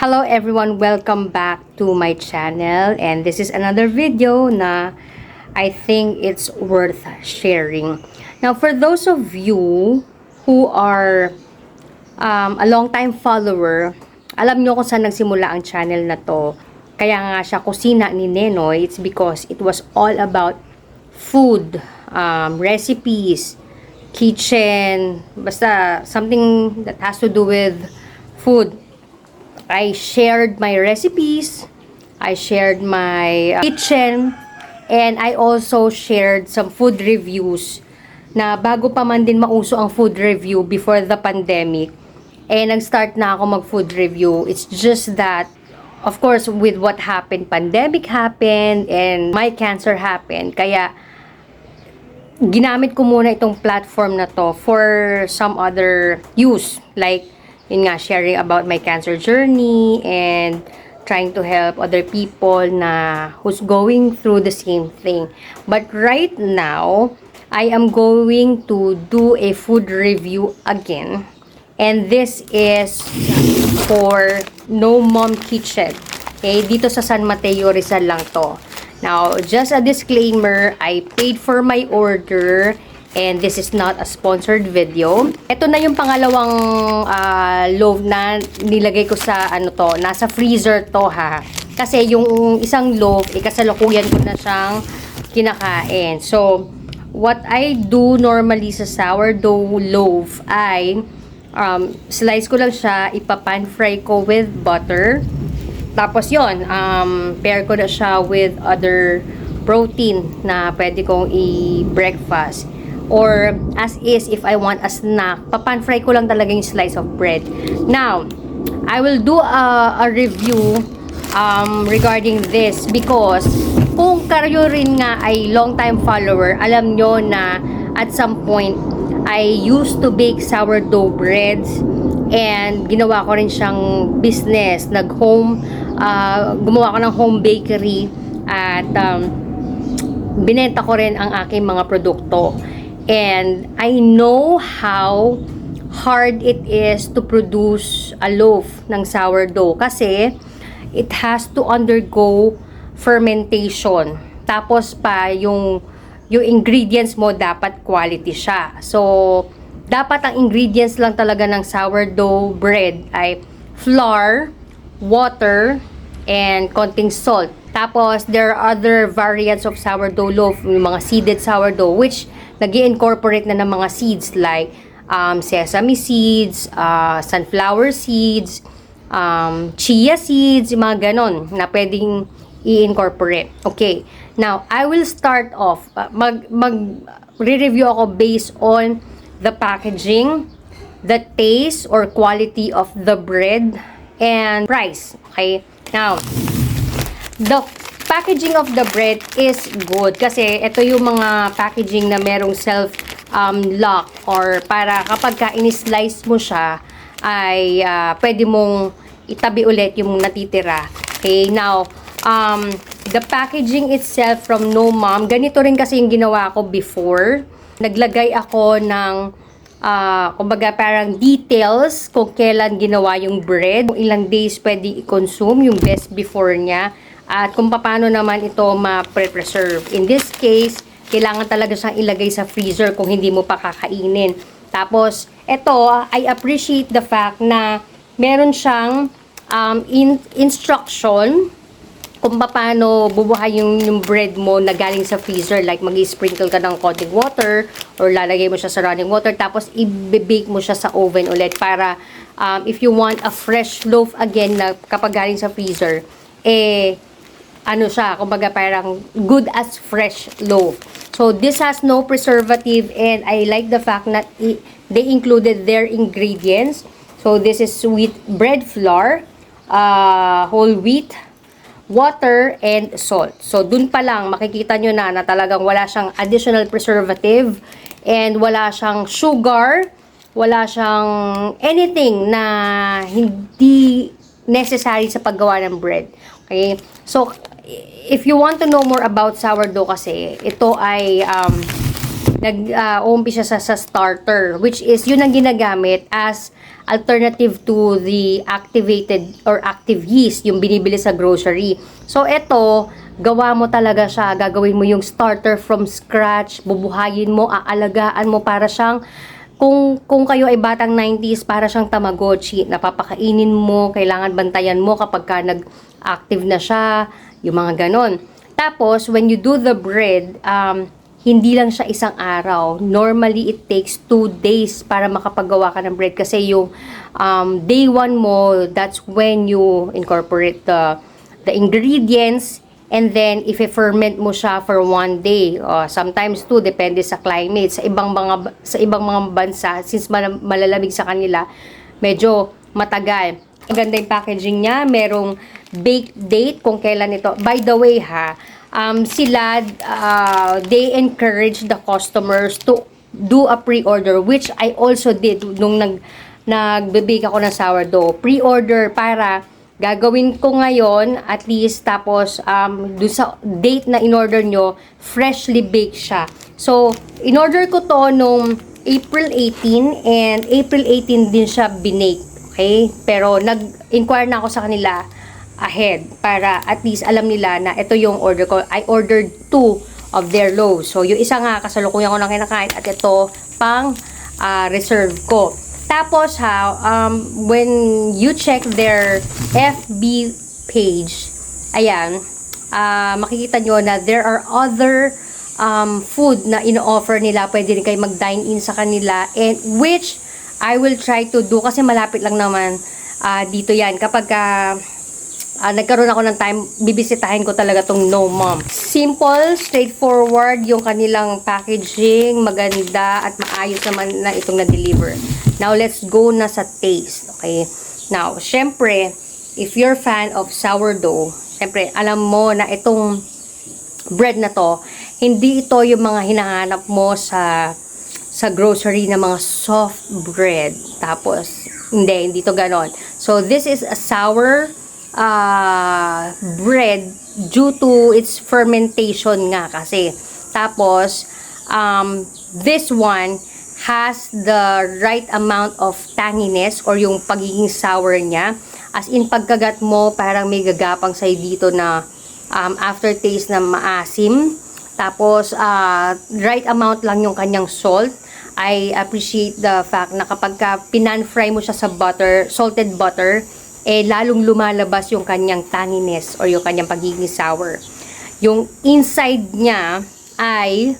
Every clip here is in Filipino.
Hello everyone, welcome back to my channel, and this is another video na I think it's worth sharing. Now, for those of you who are a long-time follower, alam nyo kung saan nagsimula ang channel na to. Kaya nga siya Kusina ni Nenoy. It's because it was all about food, recipes, kitchen, basta something that has to do with food. I shared my recipes, I shared my kitchen, and I also shared some food reviews na bago pa man din mauso ang food review before the pandemic. Nag-start na ako mag-food review. It's just that, of course, with what happened, pandemic happened, and my cancer happened. Kaya, ginamit ko muna itong platform na to for some other use. Like, yun nga, sharing about my cancer journey and trying to help other people na who's going through the same thing. But right now, I am going to do a food review again. And this is for No Mom Kitchen. Okay, dito sa San Mateo, Rizal lang to. Now, just a disclaimer, I paid for my order and this is not a sponsored video. Ito na yung pangalawang loaf na nilagay ko sa nasa freezer to ha. Kasi yung isang loaf, kasalukuyan ko na siyang kinakain. So, what I do normally sa sourdough loaf ay slice ko lang siya, ipa-pan fry ko with butter. Tapos yon, pair ko na siya with other protein na pwede kong i-breakfast. Or as is, if I want a snack, papan fry ko lang talaga yung slice of bread. Now, I will do a review regarding this because kung kayo rin nga ay long time follower, alam nyo na at some point I used to bake sourdough breads and ginawa ko rin siyang business. Gumawa ko ng home bakery at binenta ko rin ang aking mga produkto. And I know how hard it is to produce a loaf ng sourdough kasi it has to undergo fermentation. Tapos pa yung ingredients mo dapat quality siya. So, dapat ang ingredients lang talaga ng sourdough bread ay flour, water, and konting salt. Tapos, there are other variants of sourdough loaf, yung mga seeded sourdough, which nag-i-incorporate na ng mga seeds like sesame seeds, sunflower seeds, chia seeds, yung mga ganon na pwedeng i-incorporate. Okay, now, I will start off. Mag-re-review ako based on the packaging, the taste or quality of the bread, and price. Okay, now, the packaging of the bread is good kasi ito yung mga packaging na merong self lock or para kapag ka in-slice mo siya ay pwede mong itabi ulit yung natitira. Okay, now the packaging itself from No Mom, ganito rin kasi yung ginawa ko before. Naglagay ako ng kumbaga parang details kung kailan ginawa yung bread, kung ilang days pwede i-consume, yung best before niya, at kung paano naman ito ma-preserve. In this case, kailangan talaga siyang ilagay sa freezer kung hindi mo pa kakainin. Tapos, ito, I appreciate the fact na meron siyang instruction kung paano bubuhay yung bread mo na galing sa freezer. Like, mag-sprinkle ka ng konting water or lalagay mo siya sa running water. Tapos, i-bake mo siya sa oven ulit para if you want a fresh loaf again na kapag galing sa freezer, siya, kumbaga parang good as fresh loaf. So, this has no preservative and I like the fact that they included their ingredients. So, this is wheat bread flour, whole wheat, water, and salt. So, dun pa lang, makikita nyo na talagang wala siyang additional preservative and wala siyang sugar, wala siyang anything na hindi necessary sa paggawa ng bread. Okay? So, if you want to know more about sourdough kasi, ito ay Nag-uumpisa sa starter, which is yun ang ginagamit as alternative to the activated or active yeast, yung binibili sa grocery. So, ito, gawa mo talaga siya. Gagawin mo yung starter from scratch, bubuhayin mo, aalagaan mo para siyang, kung kayo ay batang 90s, para siyang Tamagotchi. Napapakainin mo, kailangan bantayan mo kapag ka nag-active na siya, yung mga ganon. Tapos, when you do the bread, hindi lang siya isang araw. Normally, it takes 2 days para makapagawa ka ng bread. Kasi yung day 1 mo, that's when you incorporate the ingredients. And then, if i-ferment mo siya for 1 day, sometimes 2, depende sa climate. Sa ibang mga bansa, since malalamig sa kanila, medyo matagal. Ang ganda yung packaging niya. Merong bake date kung kailan ito. By the way sila, they encourage the customers to do a pre-order, which I also did nung nag-bake ako ng sourdough. Pre-order para gagawin ko ngayon, at least, tapos, dun sa date na in-order nyo, freshly baked siya. So, in-order ko to nung April 18, and April 18 din siya binake. Okay? Pero, nag-inquire na ako sa kanila ahead para at least alam nila na ito yung order ko. I ordered 2 of their loaves. So, yung isa nga, kasalukuyan ko na kinakain, at ito, pang reserve ko. Tapos, when you check their FB page, ayan, makikita nyo na there are other food na ino-offer nila. Pwede rin kayo mag-dine in sa kanila, and which I will try to do kasi malapit lang naman dito yan. Kapag nagkaroon ako ng time, bibisitahin ko talaga tong No Mom. Simple, straightforward yung kanilang packaging, maganda at maayos naman na itong na-deliver. Now, let's go na sa taste. Okay? Now, syempre, if you're fan of sourdough, syempre, alam mo na itong bread na to, hindi ito yung mga hinahanap mo sa grocery na mga soft bread. Tapos, hindi to ganon. So, this is a sour bread due to its fermentation nga kasi. Tapos, this one has the right amount of tanginess or yung pagiging sour niya. As in, pagkagat mo, parang may gagapang sa'yo dito na aftertaste na maasim. Tapos, right amount lang yung kanyang salt. I appreciate the fact na kapag pinan-fry mo siya sa butter, salted butter, lalong lumalabas yung kanyang tanginess or yung kanyang pagiging sour. Yung inside niya ay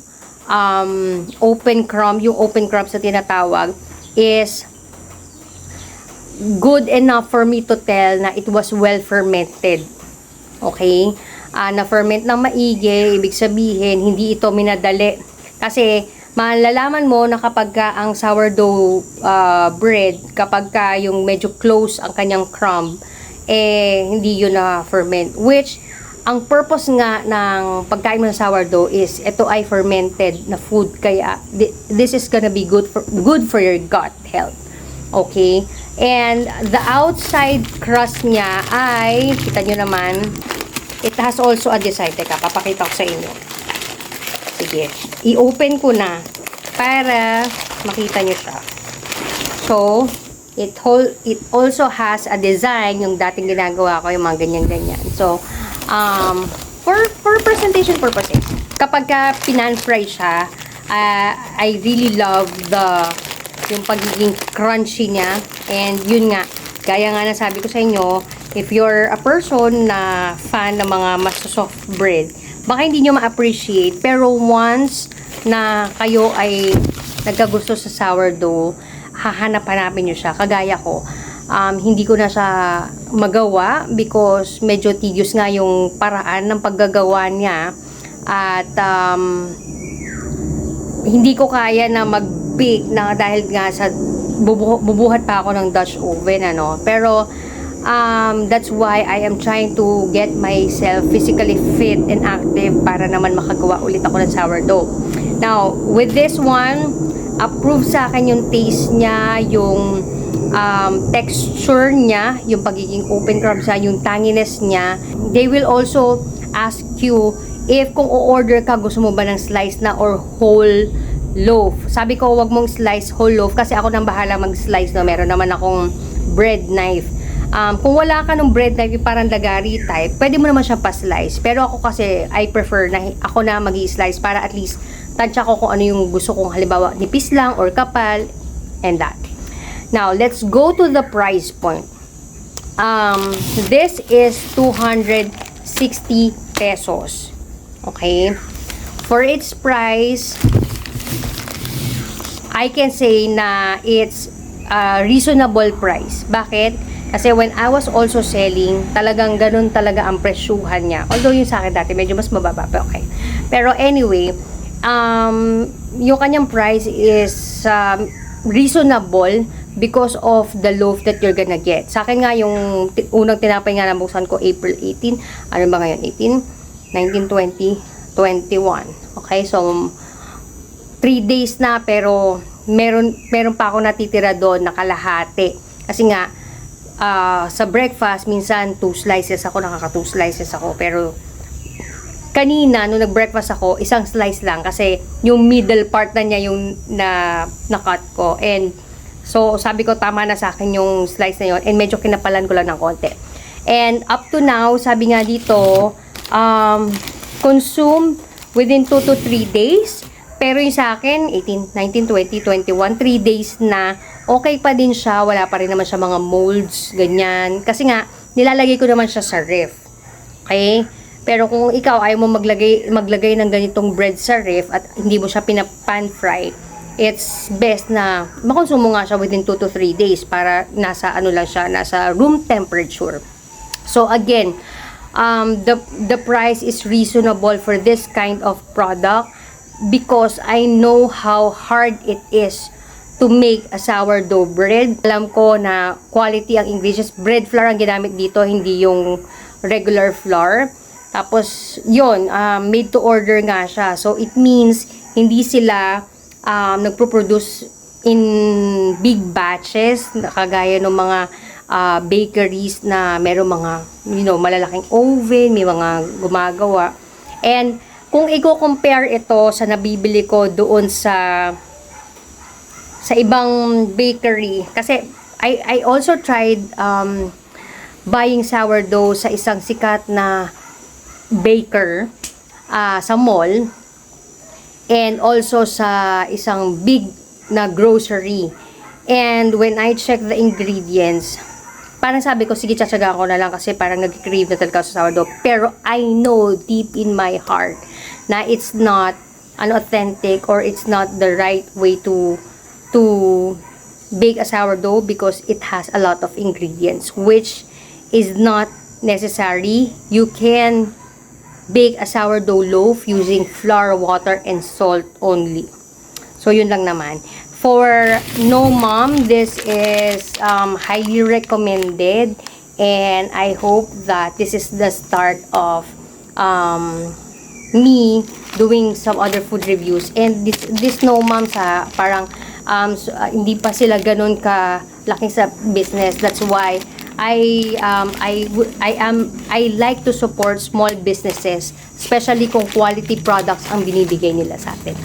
open crumb. Yung open crumb sa tinatawag is good enough for me to tell na it was well fermented. Okay? Na-ferment ng maigi, ibig sabihin, hindi ito minadali. Kasi, malalaman mo na kapag ang sourdough bread, kapag yung medyo close ang kanyang crumb, hindi yun na-ferment. Which, ang purpose nga ng pagkain mo ng sourdough is, ito ay fermented na food. Kaya, this is gonna be good for your gut health. Okay? And, the outside crust niya ay, kita nyo naman, it has also a design. Teka, papakita ko sa inyo. Sige. I-open ko na para makita nyo siya. So, it also has a design, yung dating ginagawa ko, yung mga ganyan-ganyan. So, for presentation purposes, kapag pinan-fry siya, I really love yung pagiging crunchy niya. And yun nga, gaya nga na sabi ko sa inyo, if you're a person na fan ng mga mas soft bread, baka hindi nyo ma-appreciate, pero once na kayo ay nagkagusto sa sourdough, hahanap-hanapin nyo siya. Kagaya ko, hindi ko na siya magawa because medyo tedious nga yung paraan ng paggagawa niya. At hindi ko kaya na mag-bake na dahil nga sa bubuhat pa ako ng Dutch oven, ano. Pero that's why I am trying to get myself physically fit and active para naman makagawa ulit ako ng sourdough. Now, with this one, approve sa akin yung taste niya, yung texture niya, yung pagiging open crumb siya, yung tanginess niya. They will also ask you if kung o-order ka, gusto mo ba ng slice na or whole loaf. Sabi ko, wag mong slice whole loaf kasi ako nang bahala mag-slice, no. Meron naman akong bread knife. Kung wala ka ng bread knife, parang lagari type, pwede mo naman siyang pa-slice. Pero ako kasi, I prefer na ako na mag-i-slice para at least tansya ko kung ano yung gusto kong, halimbawa, nipis lang or kapal, and that. Now, let's go to the price point. This is 260 pesos. Okay? For its price, I can say na it's a reasonable price. Bakit? Kasi when I was also selling, talagang ganun talaga ang presyuhan niya. Although yung sa akin dati, medyo mas mababa. Pero okay. Pero anyway, yung kanyang price is reasonable because of the loaf that you're gonna get. Sa akin nga, yung unang tinapay nga nabuksan ko, April 18. Ano ba ngayon? 18, 19, 20, 21. Okay, so 3 days na, pero meron pa ako natitira doon na kalahati. Kasi nga, sa breakfast, minsan 2 slices ako, nakaka 2 slices ako. Pero kanina, nung nag-breakfast ako, isang slice lang kasi yung middle part na niya yung na-cut ko. And so, sabi ko, tama na sa akin yung slice na yun. And medyo kinapalan ko lang ng konti. And up to now, sabi nga dito, consume within 2 to 3 days. Pero yung sa akin, 18, 19, 20, 21, 3 days na, okay pa din siya. Wala pa rin naman siya mga molds, ganyan. Kasi nga, nilalagay ko naman siya sa ref. Okay? Pero kung ikaw ayaw mo maglagay ng ganitong bread sa ref at hindi mo siya pan fry, it's best na makonsumo nga siya within 2 to 3 days para nasa ano lang siya, nasa room temperature. So again, the price is reasonable for this kind of product because I know how hard it is to make a sourdough bread. Alam ko na quality ang ingredients. Bread flour ang ginamit dito, hindi yung regular flour. Tapos, yun, made to order nga siya. So, it means, hindi sila nagpo-produce in big batches, kagaya ng mga bakeries na meron mga, malalaking oven, may mga gumagawa. And, kung i-compare ito sa nabibili ko doon sa ibang bakery, kasi I also tried buying sourdough sa isang sikat na baker sa mall and also sa isang big na grocery. And when I check the ingredients, parang sabi ko, sige, tsatsagaan ko na lang kasi parang nag-crave na talaga sa sourdough. Pero I know deep in my heart na it's not an authentic or it's not the right way to bake a sourdough because it has a lot of ingredients which is not necessary. You can bake a sourdough loaf using flour, water, and salt only. So, yun lang naman. For No Mom, this is highly recommended and I hope that this is the start of me doing some other food reviews. And this No Mom sa parang hindi pa sila ganun ka laki sa business. That's why I like to support small businesses, especially kung quality products ang binibigay nila sa atin.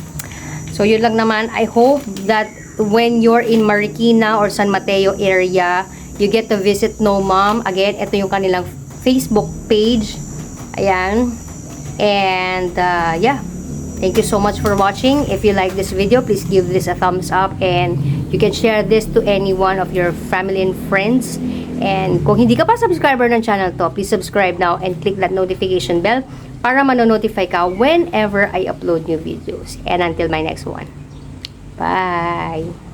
So, yun lang naman. I hope that when you're in Marikina or San Mateo area, you get to visit No Mom. Again, ito yung kanilang Facebook page. Ayan. And, yeah. Thank you so much for watching. If you like this video, please give this a thumbs up. And you can share this to any one of your family and friends. And kung hindi ka pa subscriber ng channel to, please subscribe now and click that notification bell para manonotify ka whenever I upload new videos. And until my next one. Bye!